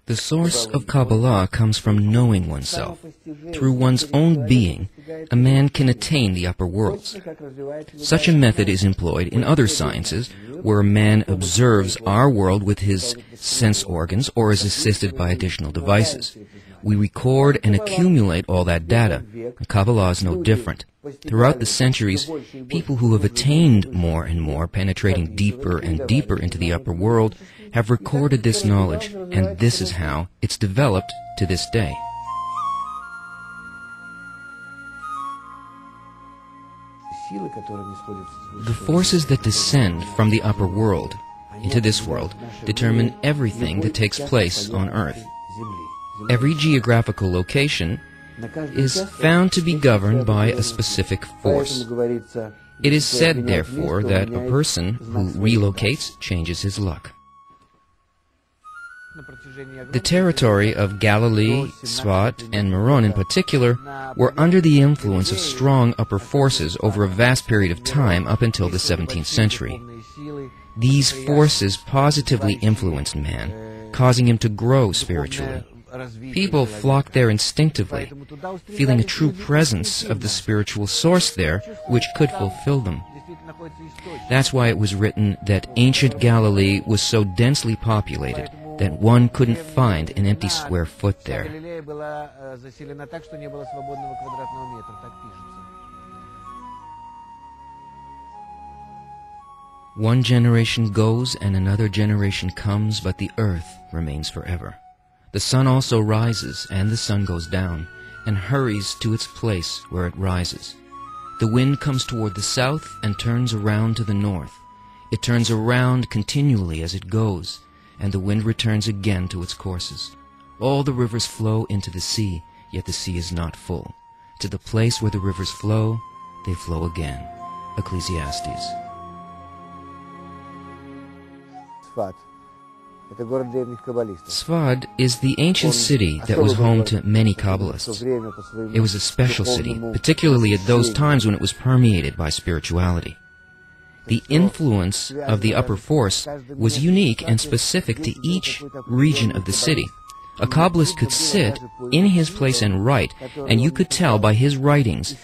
The source of Kabbalah comes from knowing oneself. Through one's own being, a man can attain the upper worlds. Such a method is employed in other sciences, where a man observes our world with his sense organs or is assisted by additional devices. We record and accumulate all that data. Kabbalah is no different. Throughout the centuries, people who have attained more and more, penetrating deeper and deeper into the upper world, have recorded this knowledge, and this is how it's developed to this day. The forces that descend from the upper world into this world determine everything that takes place on Earth. Every geographical location is found to be governed by a specific force. It is said, therefore, that a person who relocates changes his luck. The territory of Galilee, Svat, and Meron in particular were under the influence of strong upper forces over a vast period of time up until the 17th century. These forces positively influenced man, causing him to grow spiritually. People flocked there instinctively, feeling a true presence of the spiritual source there, which could fulfill them. That's why it was written that ancient Galilee was so densely populated that one couldn't find an empty square foot there. One generation goes and another generation comes, but the earth remains forever. The sun also rises, and the sun goes down, and hurries to its place where it rises. The wind comes toward the south and turns around to the north. It turns around continually as it goes, and the wind returns again to its courses. All the rivers flow into the sea, yet the sea is not full. To the place where the rivers flow, they flow again. Ecclesiastes. Svad is the ancient city that was home to many Kabbalists. It was a special city, particularly at those times when it was permeated by spirituality. The influence of the upper force was unique and specific to each region of the city. A Kabbalist could sit in his place and write, and you could tell by his writings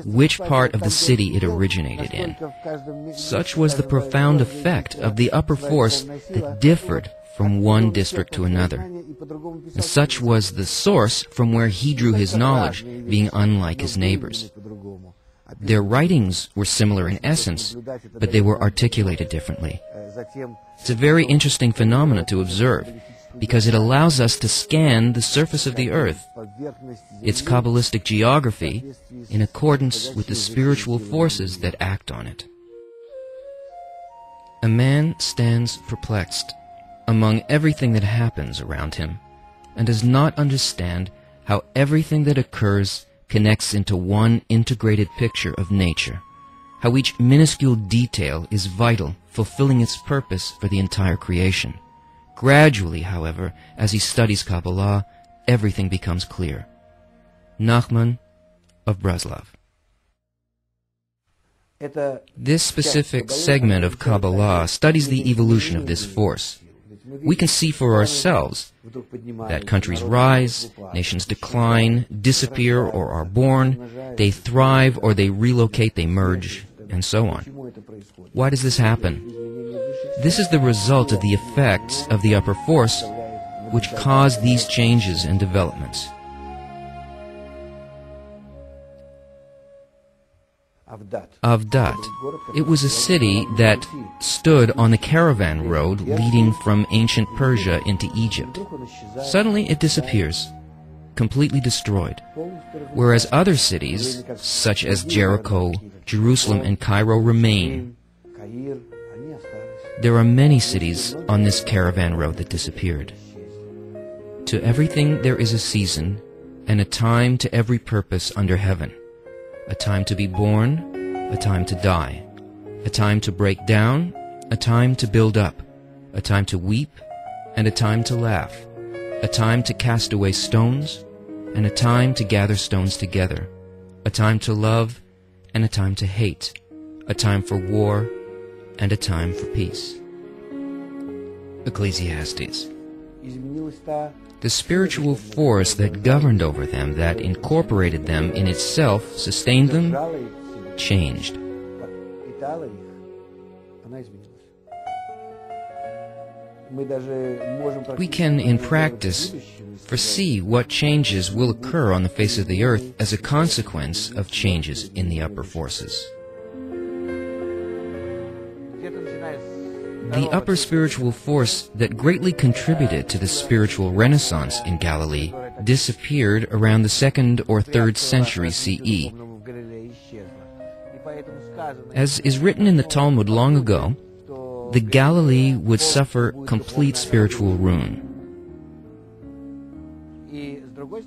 which part of the city it originated in. Such was the profound effect of the upper force that differed from one district to another. And such was the source from where he drew his knowledge, being unlike his neighbors. Their writings were similar in essence, but they were articulated differently. It's a very interesting phenomenon to observe, because it allows us to scan the surface of the earth, its Kabbalistic geography, in accordance with the spiritual forces that act on it. A man stands perplexed among everything that happens around him, and does not understand how everything that occurs connects into one integrated picture of nature, how each minuscule detail is vital, fulfilling its purpose for the entire creation. Gradually, however, as he studies Kabbalah, everything becomes clear. Nachman of Breslov. This specific segment of Kabbalah studies the evolution of this force. We can see for ourselves that countries rise, nations decline, disappear or are born, they thrive or they relocate, they merge, and so on. Why does this happen? This is the result of the effects of the upper force which cause these changes and developments. Avdat. It was a city that stood on the caravan road leading from ancient Persia into Egypt. Suddenly it disappears, completely destroyed, whereas other cities, such as Jericho, Jerusalem, and Cairo, remain. There are many cities on this caravan road that disappeared. To everything there is a season, and a time to every purpose under heaven. A time to be born, a time to die, a time to break down, a time to build up, a time to weep, and a time to laugh, a time to cast away stones, and a time to gather stones together, a time to love, and a time to hate, a time for war, and a time for peace. Ecclesiastes. The spiritual force that governed over them, that incorporated them in itself, sustained them, changed. We can, in practice, foresee what changes will occur on the face of the earth as a consequence of changes in the upper forces. The upper spiritual force that greatly contributed to the spiritual renaissance in Galilee disappeared around the 2nd or 3rd century CE. As is written in the Talmud long ago, the Galilee would suffer complete spiritual ruin.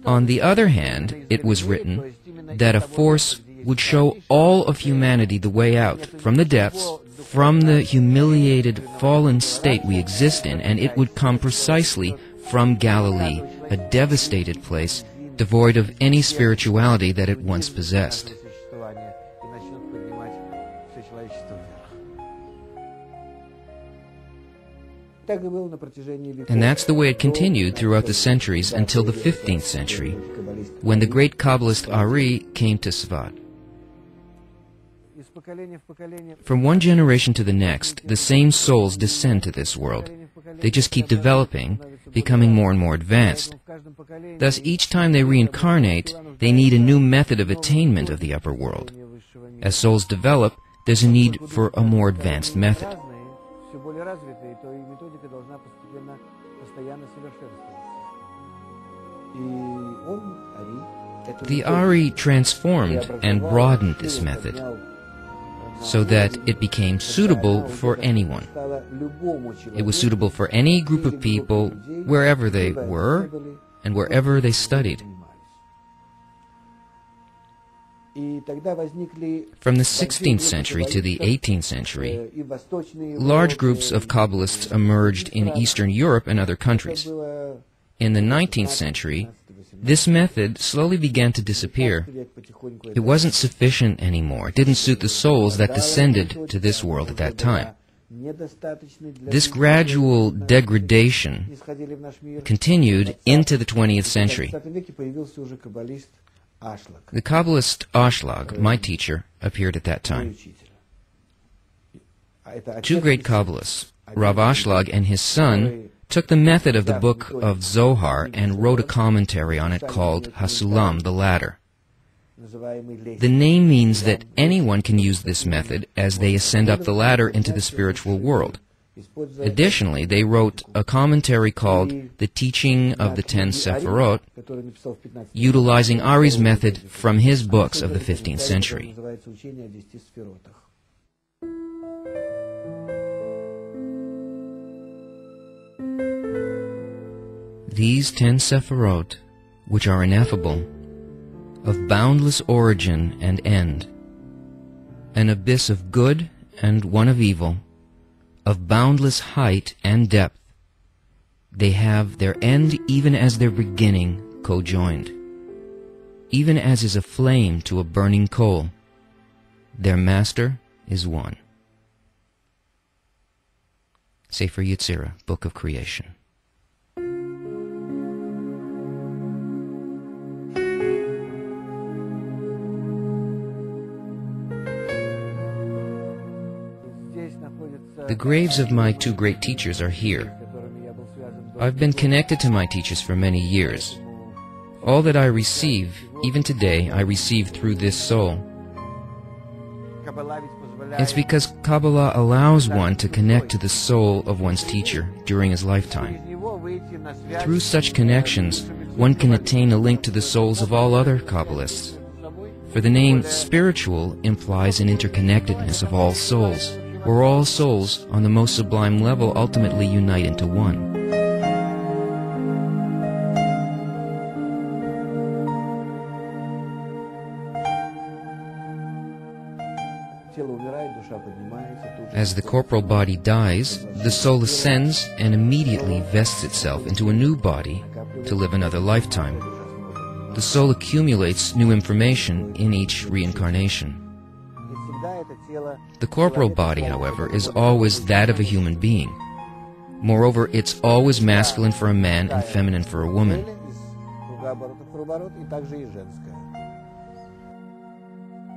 On the other hand, it was written that a force would show all of humanity the way out from the depths, from the humiliated, fallen state we exist in, and it would come precisely from Galilee, a devastated place, devoid of any spirituality that it once possessed. And that's the way it continued throughout the centuries until the 15th century, when the great Kabbalist Ari came to Svat. From one generation to the next, the same souls descend to this world. They just keep developing, becoming more and more advanced. Thus, each time they reincarnate, they need a new method of attainment of the upper world. As souls develop, there's a need for a more advanced method. The Ari transformed and broadened this method so that it became suitable for anyone. It was suitable for any group of people, wherever they were and wherever they studied. From the 16th century to the 18th century, large groups of Kabbalists emerged in Eastern Europe and other countries. In the 19th century, this method slowly began to disappear. It wasn't sufficient anymore. It didn't suit the souls that descended to this world at that time. This gradual degradation continued into the 20th century. The Kabbalist Ashlag, my teacher, appeared at that time. Two great Kabbalists, Rav Ashlag and his son, took the method of the book of Zohar and wrote a commentary on it called Hasulam, the Ladder. The name means that anyone can use this method as they ascend up the ladder into the spiritual world. Additionally, they wrote a commentary called The Teaching of the 10 Sephirot, utilizing Ari's method from his books of the 15th century. These 10 Sephirot, which are ineffable, of boundless origin and end, an abyss of good and one of evil, of boundless height and depth, they have their end even as their beginning co-joined. Even as is a flame to a burning coal, their master is one. Sefer Yetzirah, Book of Creation. The graves of my two great teachers are here. I've been connected to my teachers for many years. All that I receive, even today, I receive through this soul. It's because Kabbalah allows one to connect to the soul of one's teacher during his lifetime. Through such connections, one can attain a link to the souls of all other Kabbalists. For the name spiritual implies an interconnectedness of all souls, where all souls, on the most sublime level, ultimately unite into one. As the corporal body dies, the soul ascends and immediately vests itself into a new body to live another lifetime. The soul accumulates new information in each reincarnation. The corporal body, however, is always that of a human being. Moreover, it's always masculine for a man and feminine for a woman. и круговорот и также и женское.